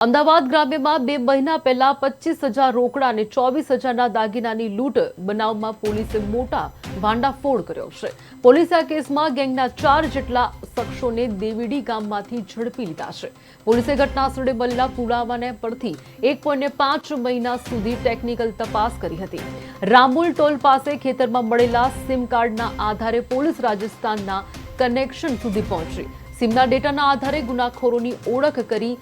અમદાવાદ ગ્રામ્યમાં 2 મહિના પહેલા 25,000 રોકડા અને 24,000ના દાગીનાની લૂંટ બનાવમાં પોલીસે મોટા ભાંડાફોડ કર્યો છે. પોલીસે આ કેસમાં ગેંગના 4 જેટલા શખ્સોને દેવીડી ગામમાંથી ઝડપી લીધા છે. પોલીસે ઘટના સ્થળે મળેલા પુરાવાને પરથી 1.5 મહિના સુધી ટેકનિકલ તપાસ કરી હતી. રામુલ ટોલ પાસે ખેતરમાં મળેલા સિમ કાર્ડના આધારે પોલીસ રાજસ્થાનના કનેક્શન સુધી પહોંચી. સિમના ડેટાના આધારે ગુનાખોરોની ઓળખ કરી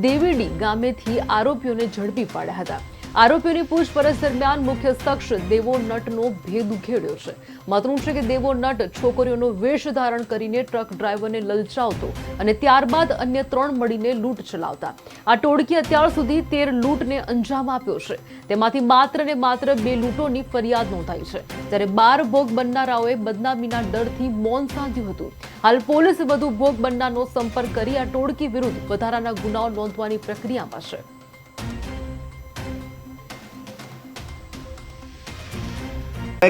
દેવીડી ગામેથી આરોપીઓને ઝડપી પાડ્યા હતા. આરોપીઓની પૂછપરછ દરમિયાન મુખ્ય શખ્સ દેવો નટનો ભેદ ઉઘેડ્યો છે. મહત્વનું છે કે દેવો નટ છોકરીઓનો વેશ ધારણ કરીને ટ્રક ડ્રાઈવરને લલચાવતો અને ત્યારબાદ અન્ય 3 મળીને લૂંટ ચલાવતા. આ ટોળકી અત્યાર સુધી 13 લૂંટને અંજામ આપ્યો છે. તેમાંથી માત્ર ને માત્ર 2 લૂંટોની ફરિયાદ નોંધાઈ છે, જ્યારે 12 ભોગ બનનારાઓએ બદનામીના ડરથી મૌન સાધ્યું હતું. હાલ પોલીસે વધુ ભોગ બનનારનો સંપર્ક કરી આ ટોળકી વિરુદ્ધ વધારાના ગુનાઓ નોંધવાની પ્રક્રિયામાં છે.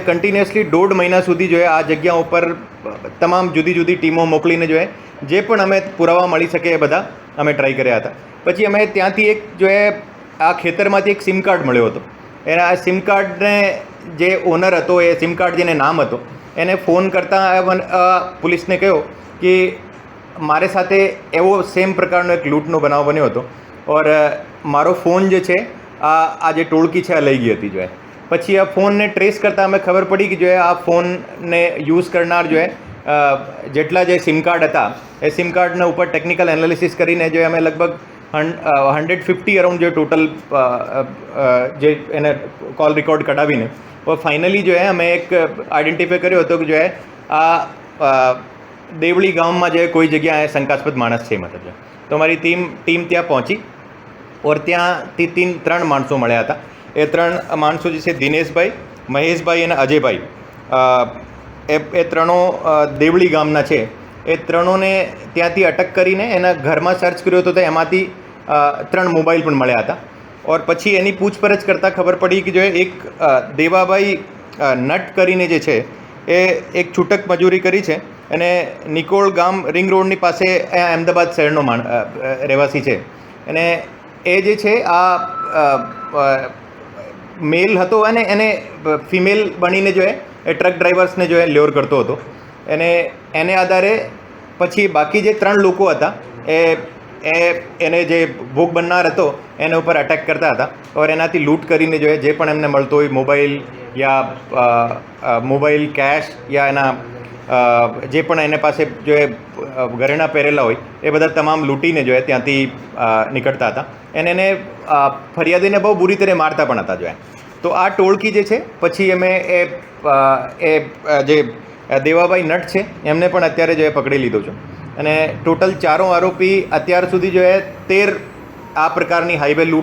કન્ટિન્યુઅસલી 1.5 મહિના સુધી જો આ જગ્યા ઉપર તમામ જુદી જુદી ટીમો મોકલીને જે પણ અમે પુરાવા મળી શકે એ બધા અમે ટ્રાય કર્યા હતા. પછી અમે ત્યાંથી એક આ ખેતરમાંથી એક સિમ કાર્ડ મળ્યો હતો. એના આ સિમ કાર્ડને જે ઓનર હતો, એ સિમ કાર્ડ જેને નામ હતો, એને ફોન કરતાં પોલીસને કહ્યો કે મારે સાથે એવો સેમ પ્રકારનો એક લૂંટનો બનાવ બન્યો હતો ઓર મારો ફોન જે છે આ જે ટોળકી છે આ લઈ ગઈ હતી. પછી આ ફોનને ટ્રેસ કરતાં અમે ખબર પડી કે આ ફોનને યુઝ કરનાર જેટલા જે સિમ કાર્ડ હતા એ સિમ કાર્ડના ઉપર ટેકનિકલ એનાલિસિસ કરીને અમે લગભગ 150 અરાઉન્ડ ટોટલ જે એને કોલ રેકોર્ડ કઢાવીને ફાઇનલી અમે એક આઈડેન્ટિફાઈ કર્યો હતો કે આ દેવળી ગામમાં કોઈ જગ્યાએ શંકાસ્પદ માણસ છે. મતલબ તો અમારી ટીમ ત્યાં પહોંચી ઓર ત્યાંથી 3 માણસો મળ્યા હતા. એ 3 માણસો જે છે દિનેશભાઈ, મહેશભાઈ અને અજયભાઈ, એ ત્રણો દેવળી ગામના છે. એ ત્રણોને ત્યાંથી અટક કરીને એના ઘરમાં સર્ચ કર્યો હતો તો એમાંથી 3 મોબાઈલ પણ મળ્યા હતા. ઓર પછી એની પૂછપરછ કરતાં ખબર પડી કે એક દેવાભાઈ નટ કરીને જે છે એ એક છૂટક મજૂરી કરી છે અને નિકોળ ગામ રિંગ રોડની પાસે અમદાવાદ શહેરનો રહેવાસી છે. અને એ જે છે આ મેલ હતો અને એને ફિમેલ બનીને એ ટ્રક ડ્રાઈવર્સને લ્યોર કરતો હતો. એને આધારે પછી બાકી જે 3 લોકો હતા એને જે ભોગ બનનાર હતો એના ઉપર અટેક કરતા હતા ઓર એનાથી લૂંટ કરીને જે પણ એમને મળતો હોય મોબાઈલ યા મોબાઈલ કેશ યા એના જે પણ એને પાસે ઘરેણા પહેરેલા હોય એ બધા તમામ લૂંટીને ત્યાંથી નીકળતા હતા. એને ફરિયાદીને બહુ બુરી રીતે મારતા પણ હતા. તો આ ટોળકી જે છે પછી અમે એ જે દેવાભાઈ નટ છે એમને પણ અત્યારે પકડી લીધો છે. અને ટોટલ 4 આરોપી અત્યાર સુધી 13 આ પ્રકારની હાઈવે લૂંટ